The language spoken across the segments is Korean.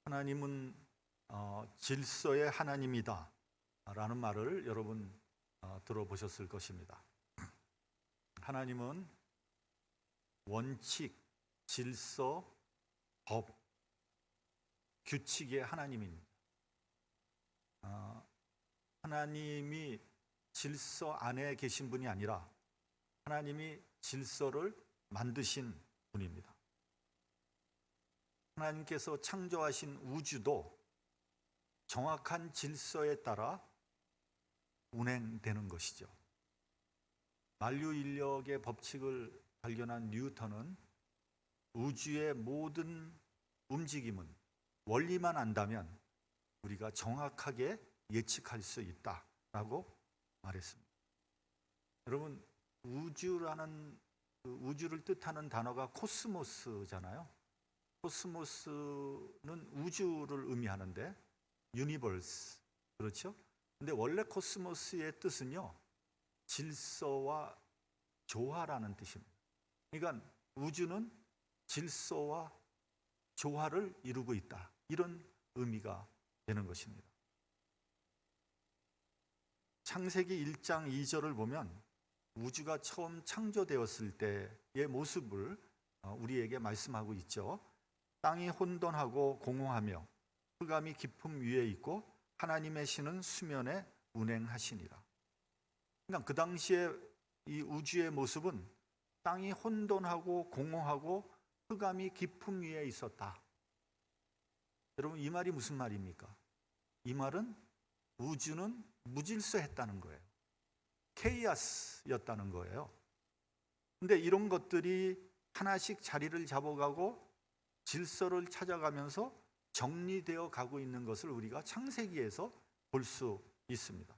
하나님은 질서의 하나님이다 라는 말을 여러분 들어보셨을 것입니다. 하나님은 원칙, 질서, 법, 규칙의 하나님입니다. 하나님이 질서 안에 계신 분이 아니라 하나님이 질서를 만드신 분입니다. 하나님께서 창조하신 우주도 정확한 질서에 따라 운행되는 것이죠. 만유인력의 법칙을 발견한 뉴턴은 우주의 모든 움직임은 원리만 안다면 우리가 정확하게 예측할 수 있다라고 말했습니다. 여러분, 우주를 뜻하는 단어가 코스모스잖아요. 코스모스는 우주를 의미하는데 유니버스, 그렇죠? 근데 원래 코스모스의 뜻은요, 질서와 조화라는 뜻입니다. 그러니까 우주는 질서와 조화를 이루고 있다, 이런 의미가 되는 것입니다. 창세기 1장 2절을 보면 우주가 처음 창조되었을 때의 모습을 우리에게 말씀하고 있죠. 땅이 혼돈하고 공허하며 흑암이 깊음 위에 있고 하나님의 신은 수면에 운행하시니라. 그러니까 그 당시에 이 우주의 모습은 땅이 혼돈하고 공허하고 흑암이 깊음 위에 있었다. 여러분, 이 말이 무슨 말입니까? 이 말은 우주는 무질서했다는 거예요. 케이아스였다는 거예요. 근데 이런 것들이 하나씩 자리를 잡아가고 질서를 찾아가면서 정리되어 가고 있는 것을 우리가 창세기에서 볼 수 있습니다.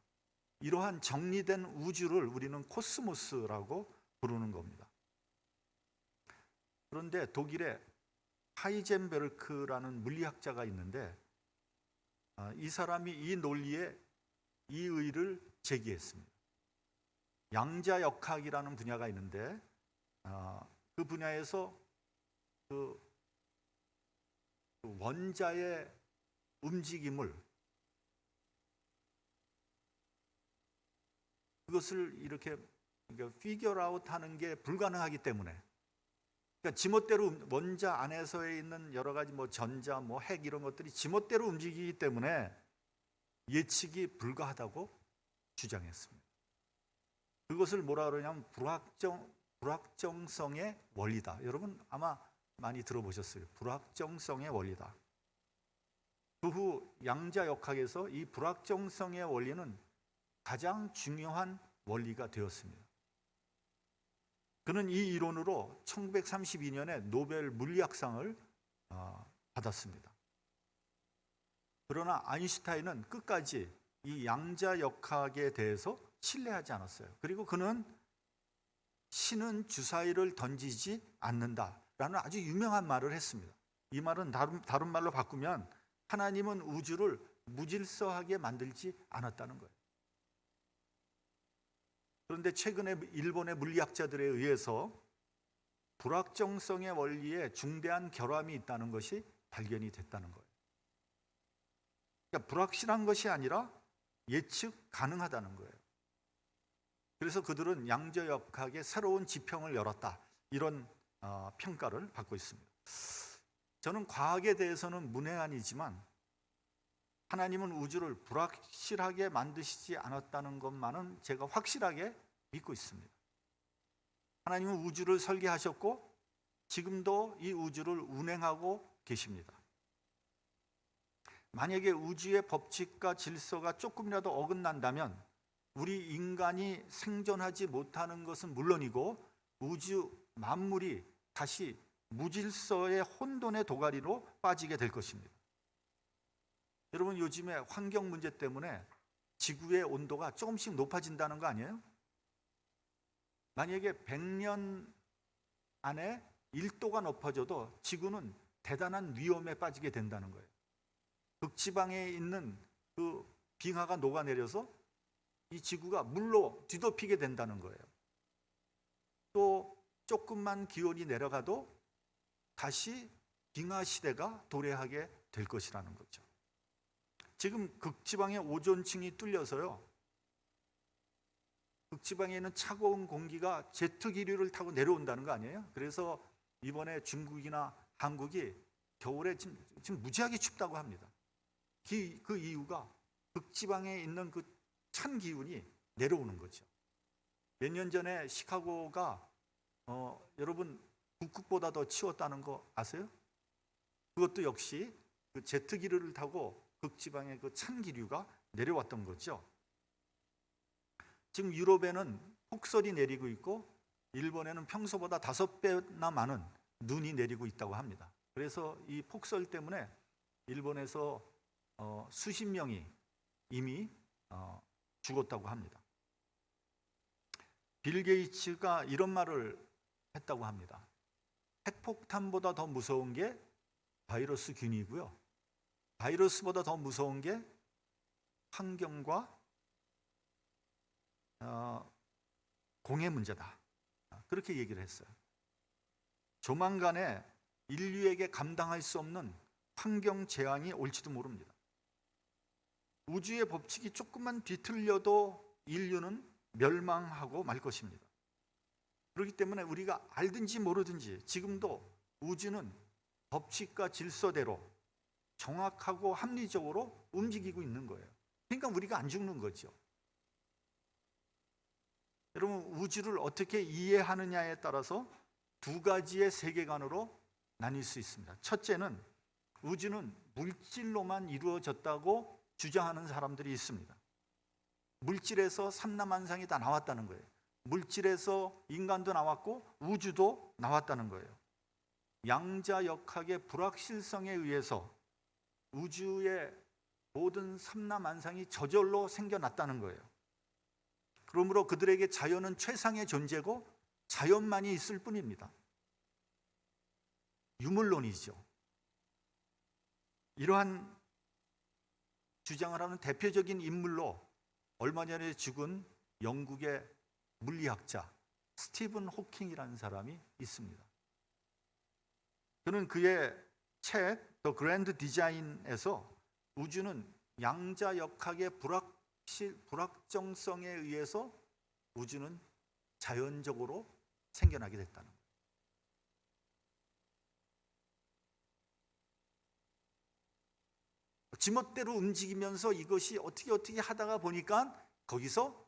이러한 정리된 우주를 우리는 코스모스라고 부르는 겁니다. 그런데 독일의 하이젠베르크라는 물리학자가 있는데 이 사람이 이 논리에 이의를 제기했습니다. 양자역학이라는 분야가 있는데 그 분야에서 그 원자의 움직임을, 그것을 이렇게 피겨 아웃 하는 게 불가능하기 때문에, 그러니까 지멋대로 원자 안에서 있는 여러 가지 전자, 핵 이런 것들이 지멋대로 움직이기 때문에 예측이 불가하다고 주장했습니다. 그것을 뭐라 그러냐면 불확정성의 원리다. 여러분 아마 많이 들어보셨어요. 불확정성의 원리다. 그 후 양자역학에서 이 불확정성의 원리는 가장 중요한 원리가 되었습니다. 그는 이 이론으로 1932년에 노벨 물리학상을 받았습니다. 그러나 아인슈타인은 끝까지 이 양자역학에 대해서 신뢰하지 않았어요. 그리고 그는 신은 주사위를 던지지 않는다라는 아주 유명한 말을 했습니다. 이 말은 다른 말로 바꾸면 하나님은 우주를 무질서하게 만들지 않았다는 거예요. 그런데 최근에 일본의 물리학자들에 의해서 불확정성의 원리에 중대한 결함이 있다는 것이 발견이 됐다는 거예요. 그러니까 불확실한 것이 아니라 예측 가능하다는 거예요. 그래서 그들은 양자역학의 새로운 지평을 열었다, 이런 평가를 받고 있습니다. 저는 과학에 대해서는 문외한이지만 하나님은 우주를 불확실하게 만드시지 않았다는 것만은 제가 확실하게 믿고 있습니다. 하나님은 우주를 설계하셨고 지금도 이 우주를 운행하고 계십니다. 만약에 우주의 법칙과 질서가 조금이라도 어긋난다면 우리 인간이 생존하지 못하는 것은 물론이고 우주 만물이 다시 무질서의 혼돈의 도가니로 빠지게 될 것입니다. 여러분, 요즘에 환경 문제 때문에 지구의 온도가 조금씩 높아진다는 거 아니에요? 만약에 100년 안에 1도가 높아져도 지구는 대단한 위험에 빠지게 된다는 거예요. 극지방에 있는 그 빙하가 녹아내려서 이 지구가 물로 뒤덮이게 된다는 거예요. 또 조금만 기온이 내려가도 다시 빙하 시대가 도래하게 될 것이라는 거죠. 지금 극지방의 오존층이 뚫려서요, 극지방에 있는 차가운 공기가 제트 기류를 타고 내려온다는 거 아니에요? 그래서 이번에 중국이나 한국이 겨울에 지금 무지하게 춥다고 합니다. 그 이유가 극지방에 있는 그 찬 기운이 내려오는 거죠. 몇 년 전에 시카고가 여러분 북극보다 더 추웠다는 거 아세요? 그것도 역시 그 제트 기류를 타고 극지방의 그 찬 기류가 내려왔던 거죠. 지금 유럽에는 폭설이 내리고 있고 일본에는 평소보다 5배나 많은 눈이 내리고 있다고 합니다. 그래서 이 폭설 때문에 일본에서 수십 명이 이미 죽었다고 합니다. 빌 게이츠가 이런 말을 했다고 합니다. 핵폭탄보다 더 무서운 게 바이러스균이고요. 바이러스보다 더 무서운 게 환경과 공해 문제다. 그렇게 얘기를 했어요. 조만간에 인류에게 감당할 수 없는 환경 재앙이 올지도 모릅니다. 우주의 법칙이 조금만 뒤틀려도 인류는 멸망하고 말 것입니다. 그렇기 때문에 우리가 알든지 모르든지 지금도 우주는 법칙과 질서대로 정확하고 합리적으로 움직이고 있는 거예요. 그러니까 우리가 안 죽는 거죠. 여러분, 우주를 어떻게 이해하느냐에 따라서 두 가지의 세계관으로 나뉠 수 있습니다. 첫째는 우주는 물질로만 이루어졌다고 주장하는 사람들이 있습니다. 물질에서 삼라만상이 다 나왔다는 거예요. 물질에서 인간도 나왔고 우주도 나왔다는 거예요. 양자역학의 불확실성에 의해서 우주의 모든 삼라만상이 저절로 생겨났다는 거예요. 그러므로 그들에게 자연은 최상의 존재고 자연만이 있을 뿐입니다. 유물론이죠. 이러한 주장을 하는 대표적인 인물로 얼마 전에 죽은 영국의 물리학자 스티븐 호킹이라는 사람이 있습니다. 그는 그의 책 The Grand Design에서 우주는 양자역학의 불확정성에 의해서 우주는 자연적으로 생겨나게 됐다는 거예요. 지멋대로 움직이면서 이것이 어떻게 하다가 보니까 거기서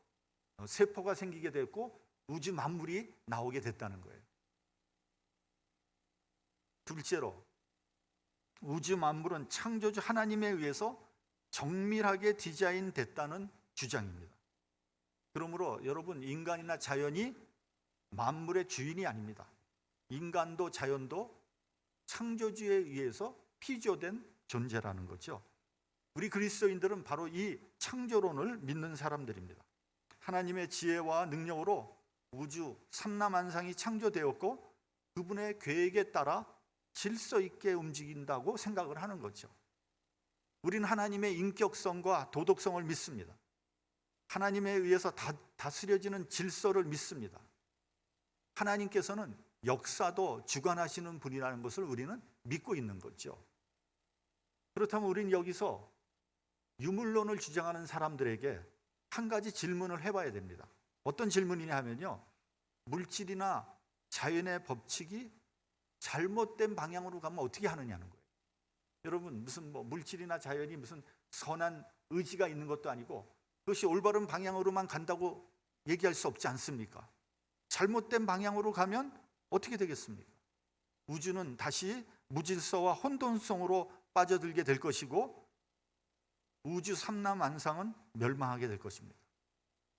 세포가 생기게 됐고 우주 만물이 나오게 됐다는 거예요. 둘째로 우주 만물은 창조주 하나님에 의해서 정밀하게 디자인됐다는 주장입니다. 그러므로 여러분, 인간이나 자연이 만물의 주인이 아닙니다. 인간도 자연도 창조주에 의해서 피조된 존재라는 거죠. 우리 그리스도인들은 바로 이 창조론을 믿는 사람들입니다. 하나님의 지혜와 능력으로 우주 삼라만상이 창조되었고 그분의 계획에 따라 질서 있게 움직인다고 생각을 하는 거죠. 우리는 하나님의 인격성과 도덕성을 믿습니다. 하나님에 의해서 다스려지는 질서를 믿습니다. 하나님께서는 역사도 주관하시는 분이라는 것을 우리는 믿고 있는 거죠. 그렇다면 우리는 여기서 유물론을 주장하는 사람들에게 한 가지 질문을 해봐야 됩니다. 어떤 질문이냐 하면요, 물질이나 자연의 법칙이 잘못된 방향으로 가면 어떻게 하느냐는 거예요. 여러분, 무슨 물질이나 자연이 무슨 선한 의지가 있는 것도 아니고 그것이 올바른 방향으로만 간다고 얘기할 수 없지 않습니까? 잘못된 방향으로 가면 어떻게 되겠습니까? 우주는 다시 무질서와 혼돈성으로 빠져들게 될 것이고 우주 삼라만상은 멸망하게 될 것입니다.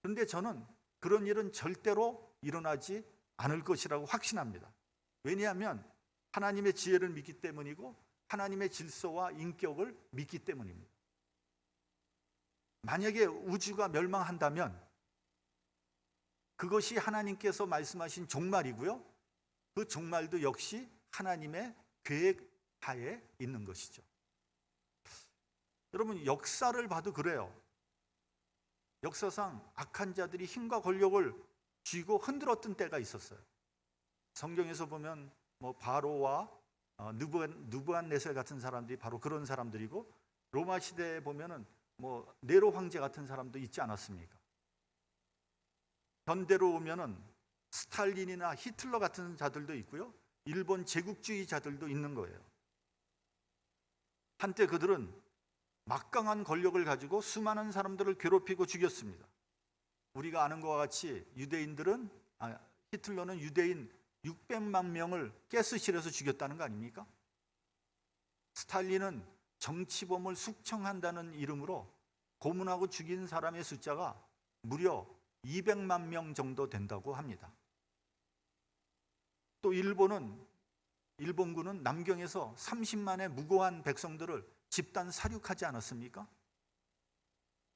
그런데 저는 그런 일은 절대로 일어나지 않을 것이라고 확신합니다. 왜냐하면 하나님의 지혜를 믿기 때문이고 하나님의 질서와 인격을 믿기 때문입니다. 만약에 우주가 멸망한다면 그것이 하나님께서 말씀하신 종말이고요, 그 종말도 역시 하나님의 계획 하에 있는 것이죠. 여러분, 역사를 봐도 그래요. 역사상 악한 자들이 힘과 권력을 쥐고 흔들었던 때가 있었어요. 성경에서 보면 바로와 느부갓네살 같은 사람들이 바로 그런 사람들이고, 로마 시대에 보면은 뭐 네로 황제 같은 사람도 있지 않았습니까? 현대로 오면은 스탈린이나 히틀러 같은 자들도 있고요, 일본 제국주의자들도 있는 거예요. 한때 그들은 막강한 권력을 가지고 수많은 사람들을 괴롭히고 죽였습니다. 우리가 아는 것과 같이 히틀러는 유대인 600만 명을 가스실에서 죽였다는 거 아닙니까? 스탈린은 정치범을 숙청한다는 이름으로 고문하고 죽인 사람의 숫자가 무려 200만 명 정도 된다고 합니다. 또 일본군은 남경에서 30만의 무고한 백성들을 집단 살육하지 않았습니까?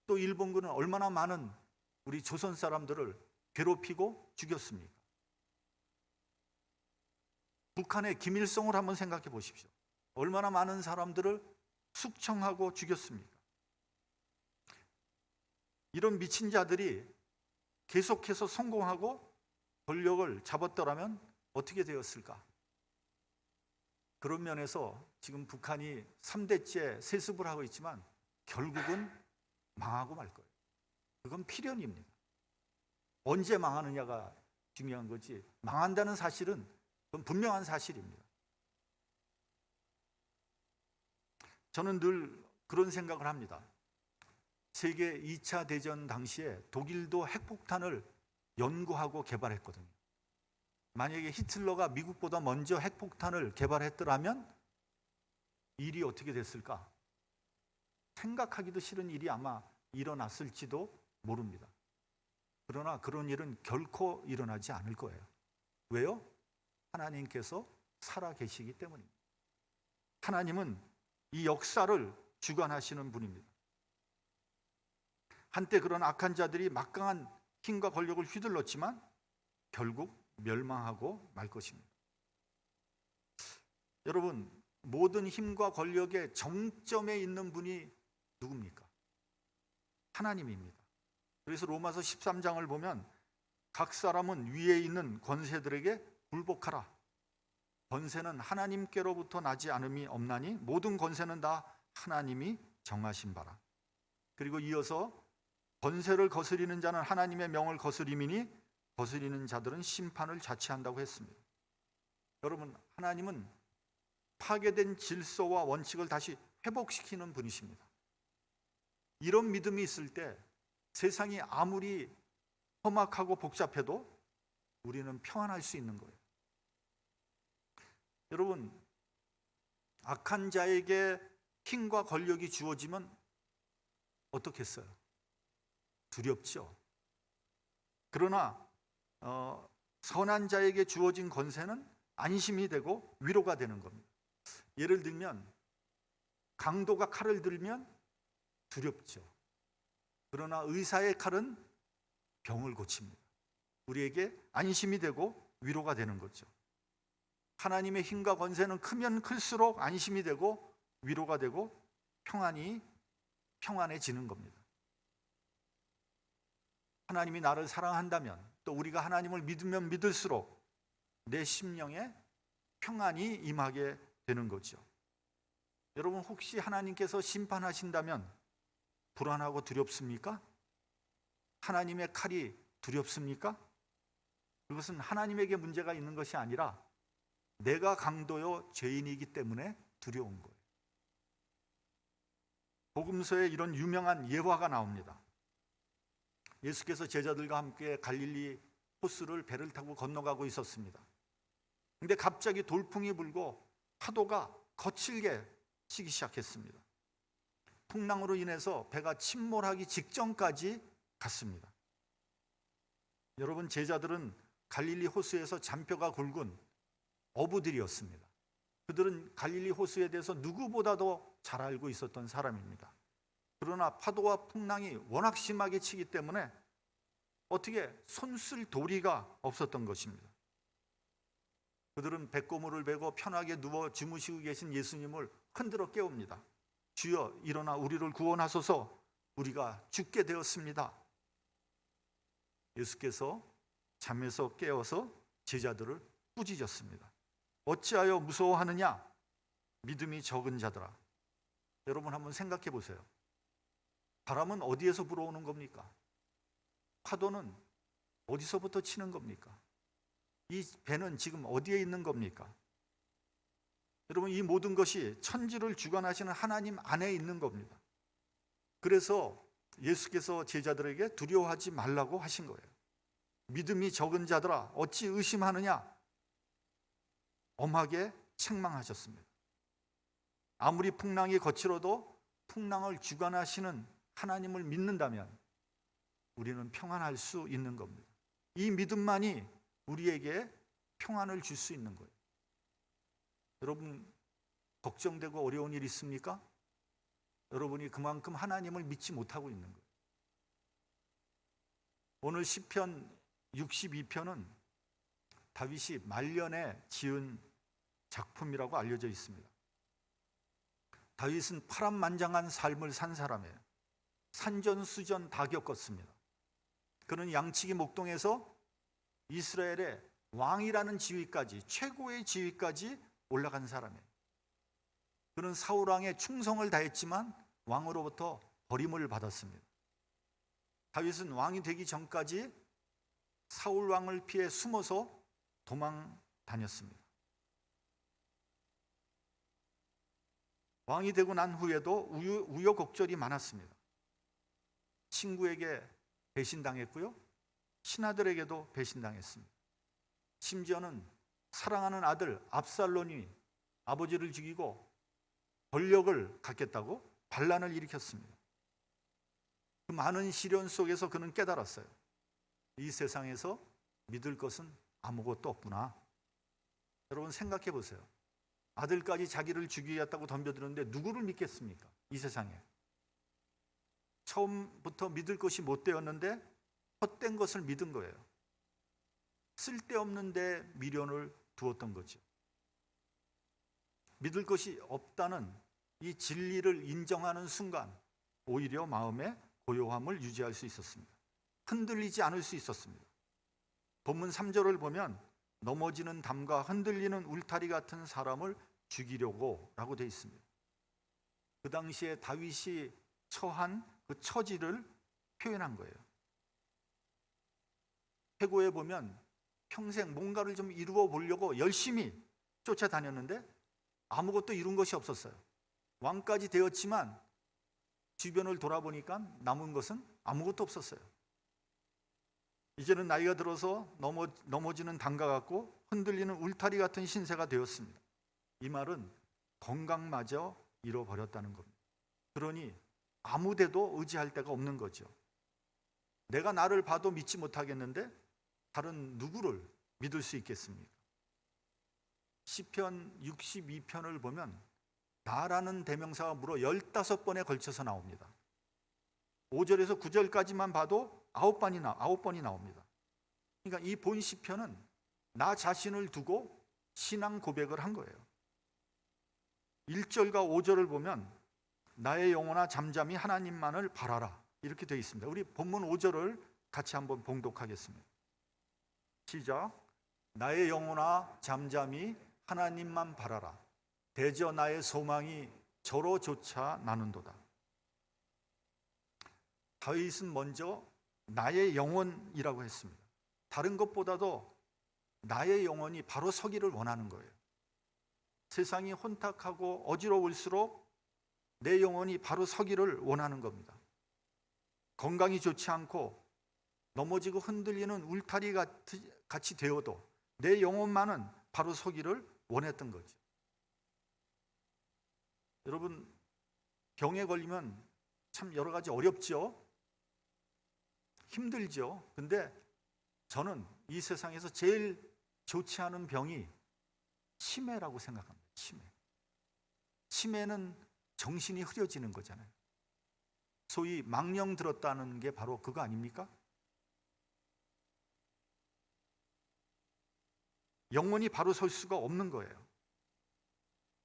또 일본군은 얼마나 많은 우리 조선 사람들을 괴롭히고 죽였습니까? 북한의 김일성을 한번 생각해 보십시오. 얼마나 많은 사람들을 숙청하고 죽였습니까? 이런 미친 자들이 계속해서 성공하고 권력을 잡았더라면 어떻게 되었을까? 그런 면에서 지금 북한이 3대째 세습을 하고 있지만 결국은 망하고 말 거예요. 그건 필연입니다. 언제 망하느냐가 중요한 거지, 망한다는 사실은 그건 분명한 사실입니다. 저는 늘 그런 생각을 합니다. 세계 2차 대전 당시에 독일도 핵폭탄을 연구하고 개발했거든요. 만약에 히틀러가 미국보다 먼저 핵폭탄을 개발했더라면 일이 어떻게 됐을까? 생각하기도 싫은 일이 아마 일어났을지도 모릅니다. 그러나 그런 일은 결코 일어나지 않을 거예요. 왜요? 하나님께서 살아계시기 때문입니다. 하나님은 이 역사를 주관하시는 분입니다. 한때 그런 악한 자들이 막강한 힘과 권력을 휘둘렀지만 결국 멸망하고 말 것입니다. 여러분, 모든 힘과 권력의 정점에 있는 분이 누굽니까? 하나님입니다. 그래서 로마서 13장을 보면 각 사람은 위에 있는 권세들에게 굴복하라. 권세는 하나님께로부터 나지 않음이 없나니 모든 권세는 다 하나님이 정하신 바라. 그리고 이어서 권세를 거스리는 자는 하나님의 명을 거스림이니 거스리는 자들은 심판을 자취한다고 했습니다. 여러분, 하나님은 파괴된 질서와 원칙을 다시 회복시키는 분이십니다. 이런 믿음이 있을 때 세상이 아무리 험악하고 복잡해도 우리는 평안할 수 있는 거예요. 여러분, 악한 자에게 힘과 권력이 주어지면 어떻겠어요? 두렵죠. 그러나 선한 자에게 주어진 권세는 안심이 되고 위로가 되는 겁니다. 예를 들면 강도가 칼을 들면 두렵죠. 그러나 의사의 칼은 병을 고칩니다. 우리에게 안심이 되고 위로가 되는 거죠. 하나님의 힘과 권세는 크면 클수록 안심이 되고 위로가 되고 평안해지는 겁니다. 하나님이 나를 사랑한다면, 또 우리가 하나님을 믿으면 믿을수록 내 심령에 평안이 임하게 되는 거죠. 여러분, 혹시 하나님께서 심판하신다면 불안하고 두렵습니까? 하나님의 칼이 두렵습니까? 그것은 하나님에게 문제가 있는 것이 아니라 내가 강도요 죄인이기 때문에 두려운 거예요. 복음서에 이런 유명한 예화가 나옵니다. 예수께서 제자들과 함께 갈릴리 호수를 배를 타고 건너가고 있었습니다. 근데 갑자기 돌풍이 불고 파도가 거칠게 치기 시작했습니다. 풍랑으로 인해서 배가 침몰하기 직전까지 갔습니다. 여러분, 제자들은 갈릴리 호수에서 잔뼈가 굵은 어부들이었습니다. 그들은 갈릴리 호수에 대해서 누구보다도 잘 알고 있었던 사람입니다. 그러나 파도와 풍랑이 워낙 심하게 치기 때문에 어떻게 손쓸 도리가 없었던 것입니다. 그들은 배꼽물을 베고 편하게 누워 주무시고 계신 예수님을 흔들어 깨웁니다. 주여, 일어나 우리를 구원하소서, 우리가 죽게 되었습니다. 예수께서 잠에서 깨어서 제자들을 꾸짖었습니다. 어찌하여 무서워하느냐? 믿음이 적은 자들아. 여러분 한번 생각해 보세요. 바람은 어디에서 불어오는 겁니까? 파도는 어디서부터 치는 겁니까? 이 배는 지금 어디에 있는 겁니까? 여러분, 이 모든 것이 천지를 주관하시는 하나님 안에 있는 겁니다. 그래서 예수께서 제자들에게 두려워하지 말라고 하신 거예요. 믿음이 적은 자들아 어찌 의심하느냐? 엄하게 책망하셨습니다. 아무리 풍랑이 거칠어도 풍랑을 주관하시는 하나님을 믿는다면 우리는 평안할 수 있는 겁니다. 이 믿음만이 우리에게 평안을 줄 수 있는 거예요. 여러분, 걱정되고 어려운 일 있습니까? 여러분이 그만큼 하나님을 믿지 못하고 있는 거예요. 오늘 시편 62편은 다윗이 말년에 지은 작품이라고 알려져 있습니다. 다윗은 파란만장한 삶을 산 사람이에요. 산전수전 다 겪었습니다. 그는 양치기 목동에서 이스라엘의 왕이라는 지위까지, 최고의 지위까지 올라간 사람이에요. 그는 사울 왕에 충성을 다했지만 왕으로부터 버림을 받았습니다. 다윗은 왕이 되기 전까지 사울 왕을 피해 숨어서 도망 다녔습니다. 왕이 되고 난 후에도 우여곡절이 많았습니다. 친구에게 배신당했고요, 신하들에게도 배신당했습니다. 심지어는 사랑하는 아들 압살롬이 아버지를 죽이고 권력을 갖겠다고 반란을 일으켰습니다. 그 많은 시련 속에서 그는 깨달았어요. 이 세상에서 믿을 것은 아무것도 없구나. 여러분 생각해 보세요. 아들까지 자기를 죽이겠다고 덤벼드는데 누구를 믿겠습니까? 이 세상에. 처음부터 믿을 것이 못 되었는데 헛된 것을 믿은 거예요. 쓸데없는 데 미련을 두었던 거죠. 믿을 것이 없다는 이 진리를 인정하는 순간 오히려 마음에 고요함을 유지할 수 있었습니다. 흔들리지 않을 수 있었습니다. 본문 3절을 보면 넘어지는 담과 흔들리는 울타리 같은 사람을 죽이려고 라고 되어 있습니다. 그 당시에 다윗이 처한 그 처지를 표현한 거예요. 회고에 보면 평생 뭔가를 좀 이루어 보려고 열심히 쫓아다녔는데 아무것도 이룬 것이 없었어요. 왕까지 되었지만 주변을 돌아보니까 남은 것은 아무것도 없었어요. 이제는 나이가 들어서 넘어지는 담과 같고 흔들리는 울타리 같은 신세가 되었습니다. 이 말은 건강마저 잃어버렸다는 겁니다. 그러니 아무 데도 의지할 데가 없는 거죠. 내가 나를 봐도 믿지 못하겠는데 다른 누구를 믿을 수 있겠습니까? 시편 62편을 보면 나라는 대명사가 무려 15번에 걸쳐서 나옵니다. 5절에서 9절까지만 봐도 9번이 나옵니다. 그러니까 이 본 시편은 나 자신을 두고 신앙 고백을 한 거예요. 1절과 5절을 보면 나의 영혼아 잠잠히 하나님만을 바라라 이렇게 되어 있습니다. 우리 본문 5절을 같이 한번 봉독하겠습니다. 시작. 나의 영혼아 잠잠히 하나님만 바라라. 대저 나의 소망이 저로조차 나는도다. 다윗은 먼저 나의 영혼이라고 했습니다. 다른 것보다도 나의 영혼이 바로 서기를 원하는 거예요. 세상이 혼탁하고 어지러울수록 내 영혼이 바로 서기를 원하는 겁니다. 건강이 좋지 않고 넘어지고 흔들리는 울타리 같이 되어도 내 영혼만은 바로 서기를 원했던 거죠. 여러분, 병에 걸리면 참 여러 가지 어렵죠. 힘들죠. 근데 저는 이 세상에서 제일 좋지 않은 병이 치매라고 생각합니다. 치매는 정신이 흐려지는 거잖아요. 소위 망령 들었다는 게 바로 그거 아닙니까? 영혼이 바로 설 수가 없는 거예요.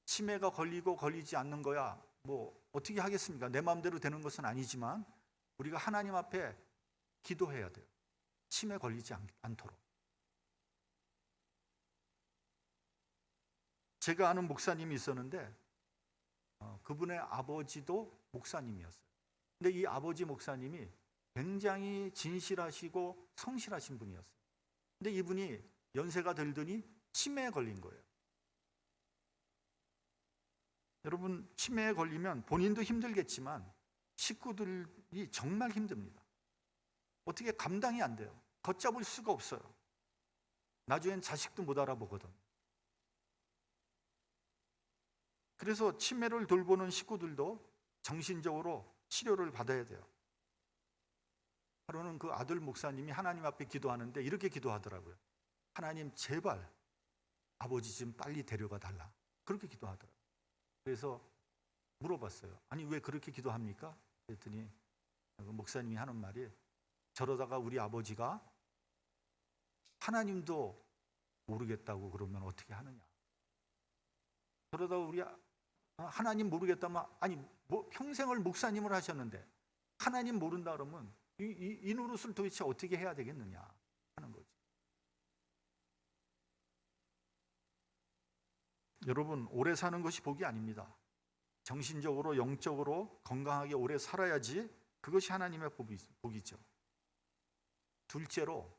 치매가 걸리고 걸리지 않는 거야 뭐 어떻게 하겠습니까? 내 마음대로 되는 것은 아니지만 우리가 하나님 앞에 기도해야 돼요. 치매 걸리지 않도록. 제가 아는 목사님이 있었는데 그분의 아버지도 목사님이었어요. 근데 이 아버지 목사님이 굉장히 진실하시고 성실하신 분이었어요. 근데 이분이 연세가 들더니 치매에 걸린 거예요. 여러분, 치매에 걸리면 본인도 힘들겠지만 식구들이 정말 힘듭니다. 어떻게 감당이 안 돼요. 걷잡을 수가 없어요. 나중엔 자식도 못 알아보거든. 그래서 치매를 돌보는 식구들도 정신적으로 치료를 받아야 돼요. 하루는 그 아들 목사님이 하나님 앞에 기도하는데 이렇게 기도하더라고요. 하나님, 제발 아버지 좀 빨리 데려가 달라. 그렇게 기도하더라고요. 그래서 물어봤어요. 아니, 왜 그렇게 기도합니까? 그랬더니 목사님이 하는 말이, 저러다가 우리 아버지가 하나님도 모르겠다고 그러면 어떻게 하느냐. 그러다가 우리 하나님 모르겠다면, 아니 뭐 평생을 목사님을 하셨는데 하나님 모른다 그러면 이 노릇을 도대체 어떻게 해야 되겠느냐 하는 거죠. 여러분, 오래 사는 것이 복이 아닙니다. 정신적으로 영적으로 건강하게 오래 살아야지 그것이 하나님의 복이죠. 둘째로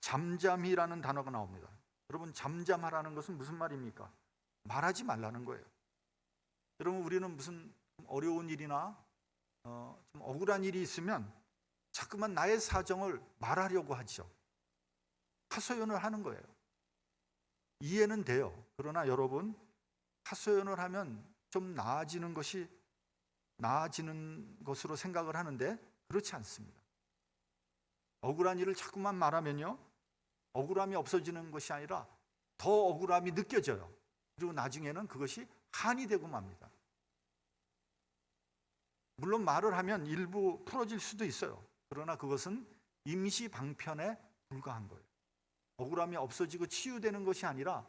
잠잠히라는 단어가 나옵니다. 여러분, 잠잠하라는 것은 무슨 말입니까? 말하지 말라는 거예요. 여러분, 우리는 무슨 어려운 일이나 좀 억울한 일이 있으면 자꾸만 나의 사정을 말하려고 하죠. 하소연을 하는 거예요. 이해는 돼요. 그러나 여러분, 하소연을 하면 좀 나아지는 것으로 생각을 하는데 그렇지 않습니다. 억울한 일을 자꾸만 말하면요, 억울함이 없어지는 것이 아니라 더 억울함이 느껴져요. 그리고 나중에는 그것이 한이 되고 맙니다. 물론 말을 하면 일부 풀어질 수도 있어요. 그러나 그것은 임시 방편에 불과한 거예요. 억울함이 없어지고 치유되는 것이 아니라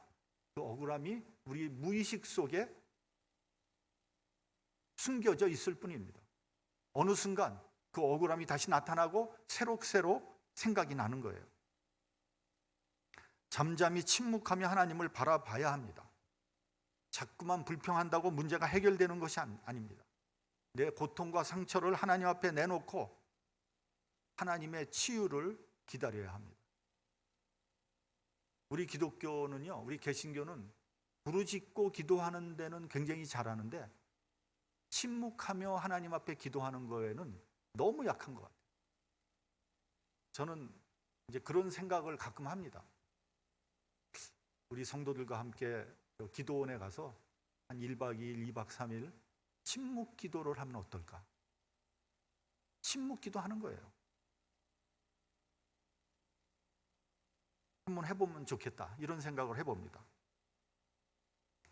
그 억울함이 우리 무의식 속에 숨겨져 있을 뿐입니다. 어느 순간 그 억울함이 다시 나타나고 새록새록 생각이 나는 거예요. 잠잠히 침묵하며 하나님을 바라봐야 합니다. 자꾸만 불평한다고 문제가 해결되는 것이 아닙니다. 내 고통과 상처를 하나님 앞에 내놓고 하나님의 치유를 기다려야 합니다. 우리 기독교는요, 우리 개신교는 부르짖고 기도하는 데는 굉장히 잘하는데 침묵하며 하나님 앞에 기도하는 거에는 너무 약한 것 같아요. 저는 이제 그런 생각을 가끔 합니다. 우리 성도들과 함께 기도원에 가서 한 1박 2일, 2박 3일 침묵 기도를 하면 어떨까? 침묵 기도하는 거예요. 한번 해보면 좋겠다, 이런 생각을 해봅니다.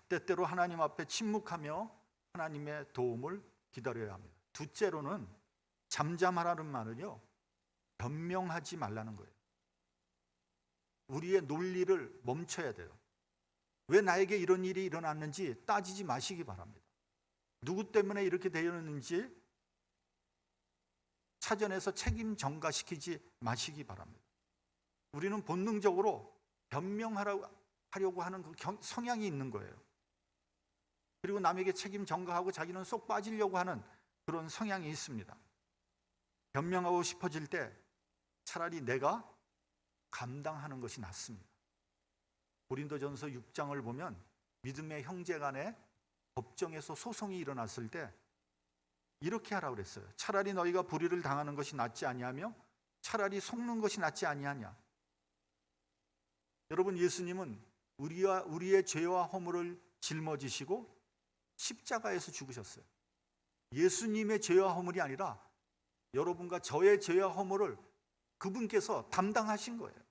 때때로 하나님 앞에 침묵하며 하나님의 도움을 기다려야 합니다. 둘째로는 잠잠하라는 말은요, 변명하지 말라는 거예요. 우리의 논리를 멈춰야 돼요. 왜 나에게 이런 일이 일어났는지 따지지 마시기 바랍니다. 누구 때문에 이렇게 되었는지 차전에서 책임 전가시키지 마시기 바랍니다. 우리는 본능적으로 변명하려고 하는 그 성향이 있는 거예요. 그리고 남에게 책임 전가하고 자기는 쏙 빠지려고 하는 그런 성향이 있습니다. 변명하고 싶어질 때 차라리 내가 감당하는 것이 낫습니다. 고린도전서 6장을 보면 믿음의 형제 간에 법정에서 소송이 일어났을 때 이렇게 하라고 그랬어요. 차라리 너희가 불의를 당하는 것이 낫지 아니하며 차라리 속는 것이 낫지 아니하냐. 여러분, 예수님은 우리의 죄와 허물을 짊어지시고 십자가에서 죽으셨어요. 예수님의 죄와 허물이 아니라 여러분과 저의 죄와 허물을 그분께서 담당하신 거예요.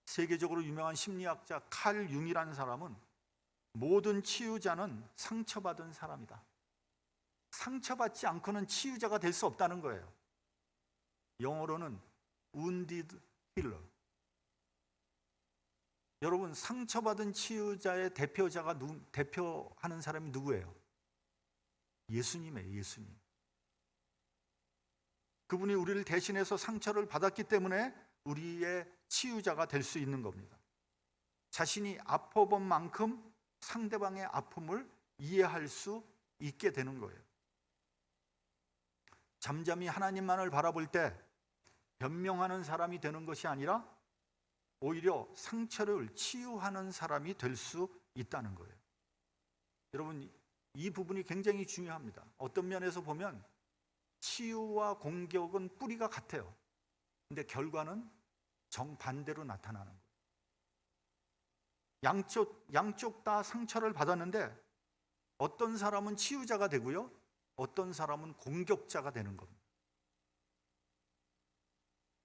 세계적으로 유명한 심리학자 칼 융이라는 사람은 모든 치유자는 상처받은 사람이다. 상처받지 않고는 치유자가 될 수 없다는 거예요. 영어로는 wounded healer. 여러분, 상처받은 치유자의 대표하는 사람이 누구예요? 예수님이에요. 예수님. 그분이 우리를 대신해서 상처를 받았기 때문에 우리의 치유자가 될 수 있는 겁니다. 자신이 아파본 만큼 상대방의 아픔을 이해할 수 있게 되는 거예요. 잠잠히 하나님만을 바라볼 때 변명하는 사람이 되는 것이 아니라 오히려 상처를 치유하는 사람이 될 수 있다는 거예요. 여러분, 이 부분이 굉장히 중요합니다. 어떤 면에서 보면 치유와 공격은 뿌리가 같아요. 근데 결과는 정반대로 나타나는 거예요. 양쪽 다 상처를 받았는데 어떤 사람은 치유자가 되고요, 어떤 사람은 공격자가 되는 겁니다.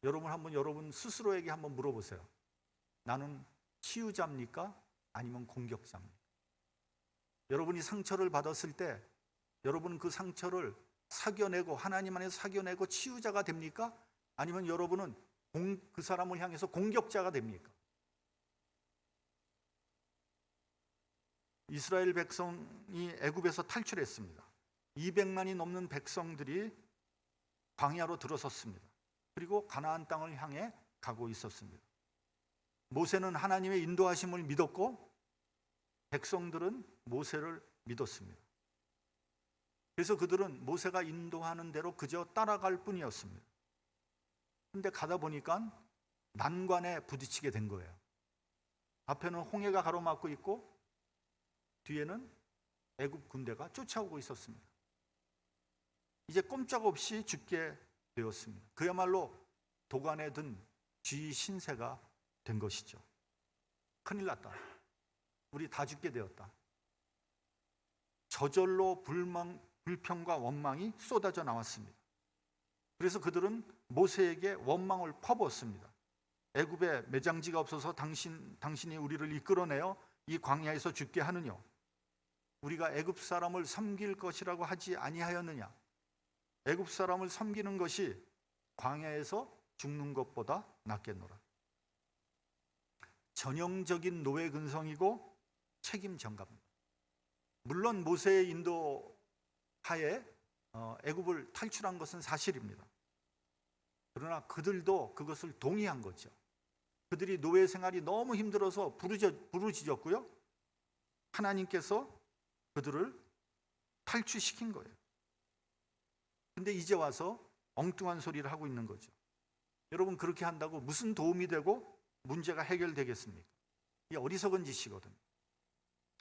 여러분 스스로에게 한번 물어보세요. 나는 치유자입니까? 아니면 공격자입니까? 여러분이 상처를 받았을 때 여러분은 그 상처를 사겨내고 하나님 안에서 사겨내고 치유자가 됩니까? 아니면 여러분은 그 사람을 향해서 공격자가 됩니까? 이스라엘 백성이 애굽에서 탈출했습니다. 200만이 넘는 백성들이 광야로 들어섰습니다. 그리고 가나안 땅을 향해 가고 있었습니다. 모세는 하나님의 인도하심을 믿었고 백성들은 모세를 믿었습니다. 그래서 그들은 모세가 인도하는 대로 그저 따라갈 뿐이었습니다. 그런데 가다 보니까 난관에 부딪히게 된 거예요. 앞에는 홍해가 가로막고 있고 뒤에는 애굽 군대가 쫓아오고 있었습니다. 이제 꼼짝없이 죽게 되었습니다. 그야말로 도간에 든 쥐 신세가 된 것이죠. 큰일 났다. 우리 다 죽게 되었다. 저절로 불평과 원망이 쏟아져 나왔습니다. 그래서 그들은 모세에게 원망을 퍼부었습니다. 애굽에 매장지가 없어서 당신이 우리를 이끌어내어 이 광야에서 죽게 하느냐? 우리가 애굽 사람을 섬길 것이라고 하지 아니하였느냐? 애굽 사람을 섬기는 것이 광야에서 죽는 것보다 낫겠노라. 전형적인 노예 근성이고 책임 전가입니다. 물론 모세의 인도하에 애굽을 탈출한 것은 사실입니다. 그러나 그들도 그것을 동의한 거죠. 그들이 노예 생활이 너무 힘들어서 부르짖었고요. 하나님께서 그들을 탈출시킨 거예요. 근데 이제 와서 엉뚱한 소리를 하고 있는 거죠. 여러분, 그렇게 한다고 무슨 도움이 되고 문제가 해결되겠습니까? 이게 어리석은 짓이거든요.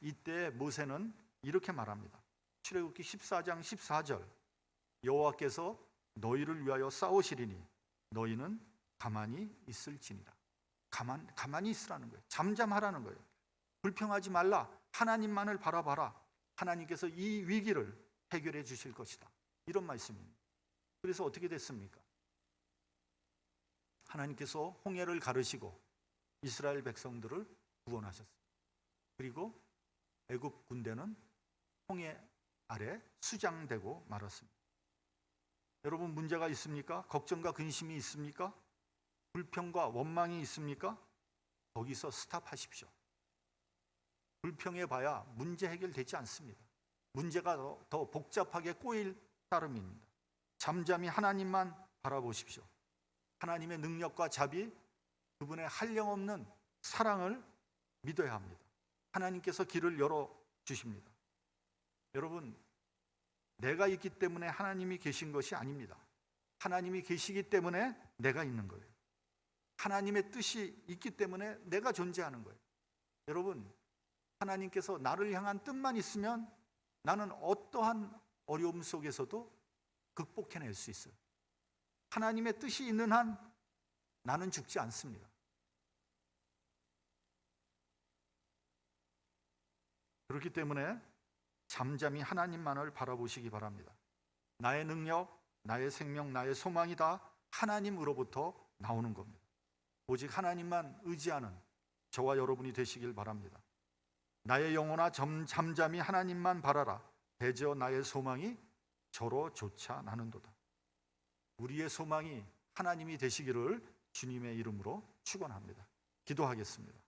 이때 모세는 이렇게 말합니다. 출애굽기 14장 14절, 여호와께서 너희를 위하여 싸우시리니 너희는 가만히 있을지니라. 가만히 있으라는 거예요. 잠잠하라는 거예요. 불평하지 말라. 하나님만을 바라봐라. 하나님께서 이 위기를 해결해 주실 것이다. 이런 말씀입니다. 그래서 어떻게 됐습니까? 하나님께서 홍해를 가르시고 이스라엘 백성들을 구원하셨습니다. 그리고 애굽 군대는 홍해 아래 수장되고 말았습니다. 여러분, 문제가 있습니까? 걱정과 근심이 있습니까? 불평과 원망이 있습니까? 거기서 스탑하십시오. 불평해 봐야 문제 해결되지 않습니다. 문제가 더 복잡하게 꼬일 따름입니다. 잠잠히 하나님만 바라보십시오. 하나님의 능력과 자비, 그분의 한량없는 사랑을 믿어야 합니다. 하나님께서 길을 열어주십니다. 여러분, 내가 있기 때문에 하나님이 계신 것이 아닙니다. 하나님이 계시기 때문에 내가 있는 거예요. 하나님의 뜻이 있기 때문에 내가 존재하는 거예요. 여러분, 하나님께서 나를 향한 뜻만 있으면 나는 어떠한 어려움 속에서도 극복해낼 수 있어요. 하나님의 뜻이 있는 한 나는 죽지 않습니다. 그렇기 때문에 잠잠히 하나님만을 바라보시기 바랍니다. 나의 능력, 나의 생명, 나의 소망이 다 하나님으로부터 나오는 겁니다. 오직 하나님만 의지하는 저와 여러분이 되시길 바랍니다. 나의 영혼아 잠잠히 하나님만 바라라. 대저 나의 소망이 저로 쫓아 나는도다. 우리의 소망이 하나님이 되시기를 주님의 이름으로 축원합니다. 기도하겠습니다.